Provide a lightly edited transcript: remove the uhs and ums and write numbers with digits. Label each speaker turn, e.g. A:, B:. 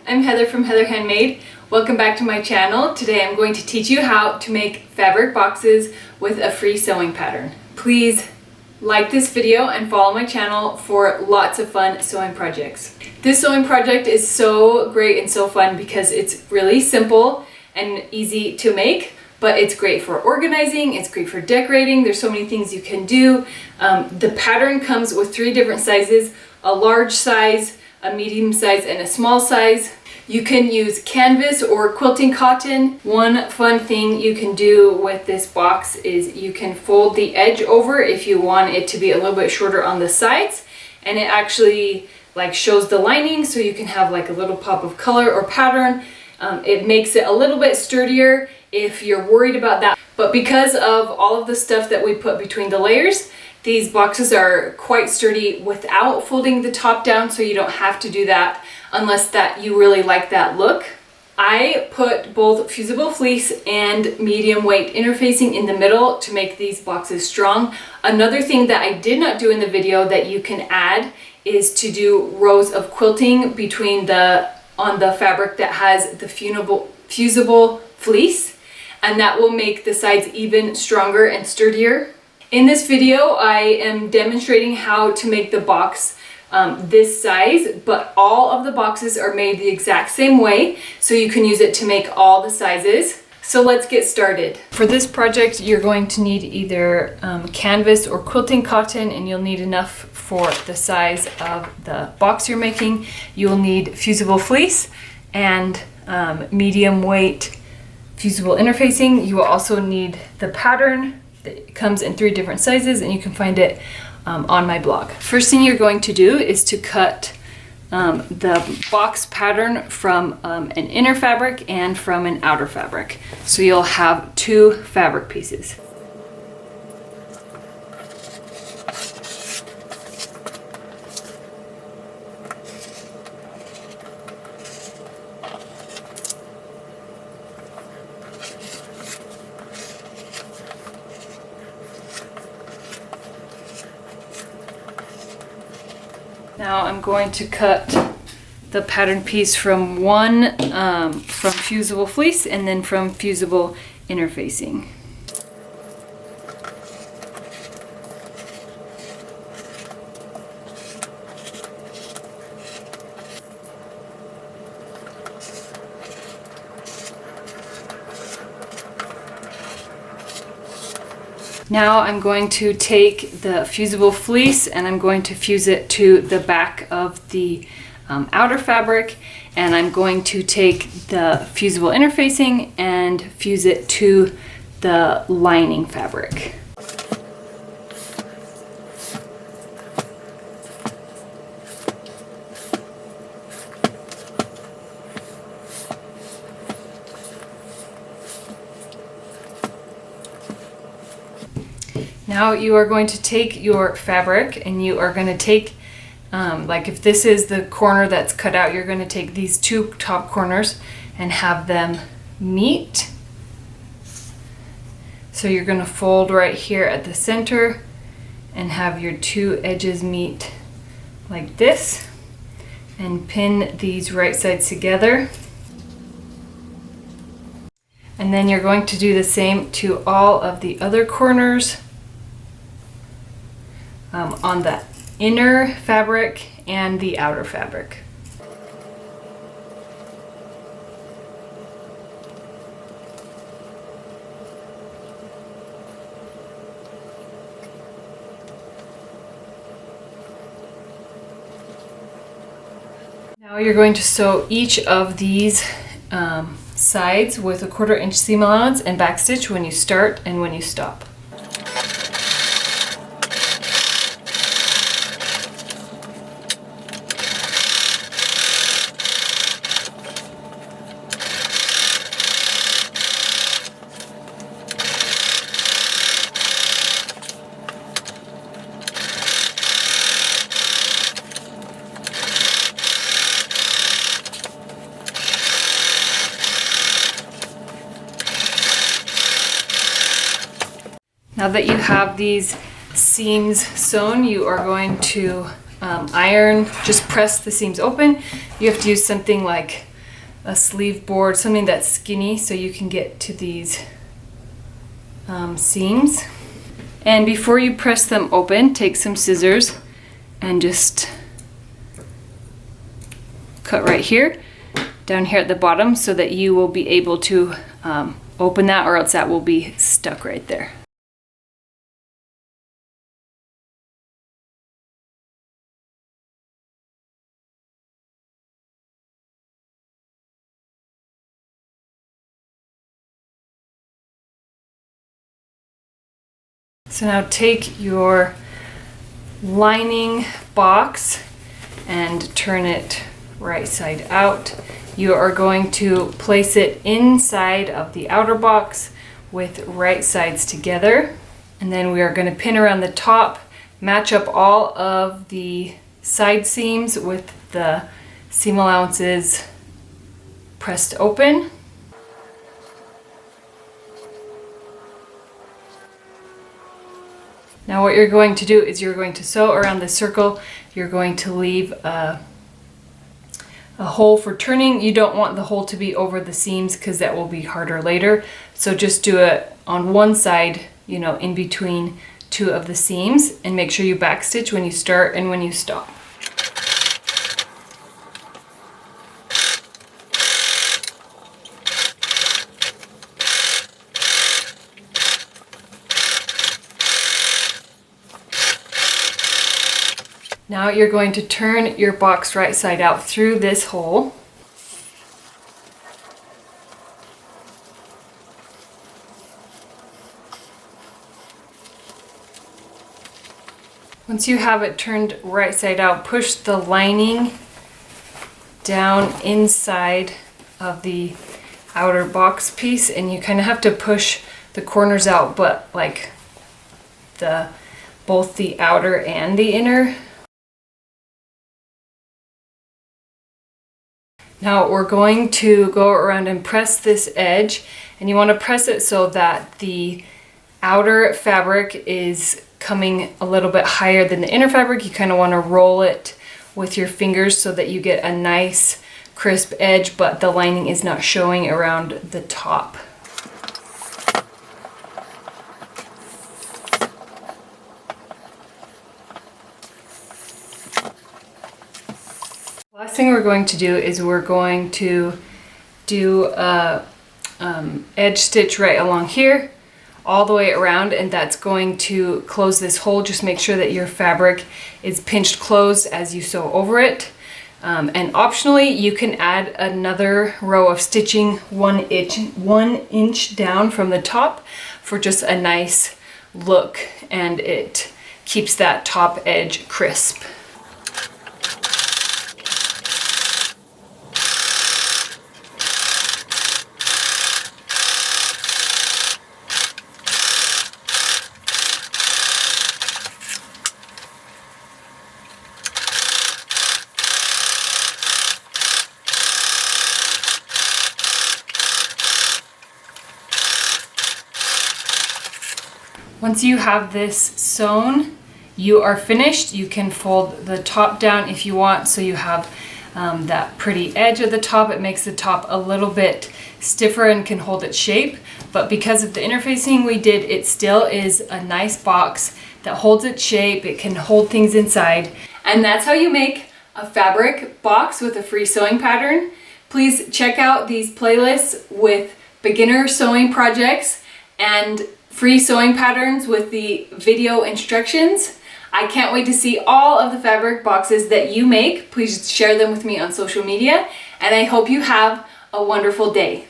A: I'm Heather from Heather Handmade. Welcome back to my channel. Today I'm going to teach you how to make fabric boxes with a free sewing pattern. Please like this video and follow my channel for lots of fun sewing projects. This sewing project is so great and so fun because it's really simple and easy to make, but it's great for organizing, it's great for decorating. There's so many things you can do. The pattern comes with 3 different sizes: a large size, a medium size, and a small size. You can use canvas or quilting cotton. One fun thing you can do with this box is you can fold the edge over if you want it to be a little bit shorter on the sides, and it actually shows the lining, so you can have a little pop of color or pattern. It makes it a little bit sturdier if you're worried about that. But because of all of the stuff that we put between the layers, these boxes are quite sturdy without folding the top down, so you don't have to do that unless that you really like that look. I put both fusible fleece and medium weight interfacing in the middle to make these boxes strong. Another thing that I did not do in the video that you can add is to do rows of quilting on the fabric that has the fusible fleece, and that will make the sides even stronger and sturdier. In this video, I am demonstrating how to make the box this size, but all of the boxes are made the exact same way, so you can use it to make all the sizes. So let's get started. For this project, you're going to need either canvas or quilting cotton, and you'll need enough for the size of the box you're making. You'll need fusible fleece and medium weight fusible interfacing. You will also need the pattern. It comes in 3 different sizes, and you can find it on my blog. First thing you're going to do is to cut the box pattern from an inner fabric and from an outer fabric. So you'll have 2 fabric pieces. Now I'm going to cut the pattern piece from from fusible fleece and then from fusible interfacing. Now I'm going to take the fusible fleece and I'm going to fuse it to the back of the outer fabric, and I'm going to take the fusible interfacing and fuse it to the lining fabric. Now you are going to take your fabric and you are going to take, if this is the corner that's cut out, you're going to take these 2 top corners and have them meet. So you're going to fold right here at the center and have your 2 edges meet like this, and pin these right sides together. And then you're going to do the same to all of the other corners on the inner fabric and the outer fabric. Now you're going to sew each of these sides with a 1/4 inch seam allowance and backstitch when you start and when you stop. Now that you have these seams sewn, you are going to iron, just press the seams open. You have to use something like a sleeve board, something that's skinny so you can get to these seams. And before you press them open, take some scissors and just cut right here, down here at the bottom, so that you will be able to open that, or else that will be stuck right there. So now take your lining box and turn it right side out. You are going to place it inside of the outer box with right sides together. And then we are going to pin around the top, match up all of the side seams with the seam allowances pressed open. Now what you're going to do is you're going to sew around the circle. You're going to leave a hole for turning. You don't want the hole to be over the seams because that will be harder later. So just do it on one side, you know, in between two of the seams, and make sure you backstitch when you start and when you stop. Now you're going to turn your box right side out through this hole. Once you have it turned right side out, push the lining down inside of the outer box piece, and you kind of have to push the corners out, but like both the outer and the inner. Now we're going to go around and press this edge, and you want to press it so that the outer fabric is coming a little bit higher than the inner fabric. You kind of want to roll it with your fingers so that you get a nice crisp edge, but the lining is not showing around the top. Last thing we're going to do is we're going to do a edge stitch right along here all the way around, and that's going to close this hole. Just make sure that your fabric is pinched closed as you sew over it. And optionally, you can add another row of stitching 1 inch down from the top for just a nice look, and it keeps that top edge crisp. Once you have this sewn, you are finished. You can fold the top down if you want, so you have that pretty edge at the top. It makes the top a little bit stiffer and can hold its shape, but because of the interfacing we did, it still is a nice box that holds its shape. It can hold things inside, and that's how you make a fabric box with a free sewing pattern. Please check out these playlists with beginner sewing projects and free sewing patterns with the video instructions. I can't wait to see all of the fabric boxes that you make. Please share them with me on social media, and I hope you have a wonderful day.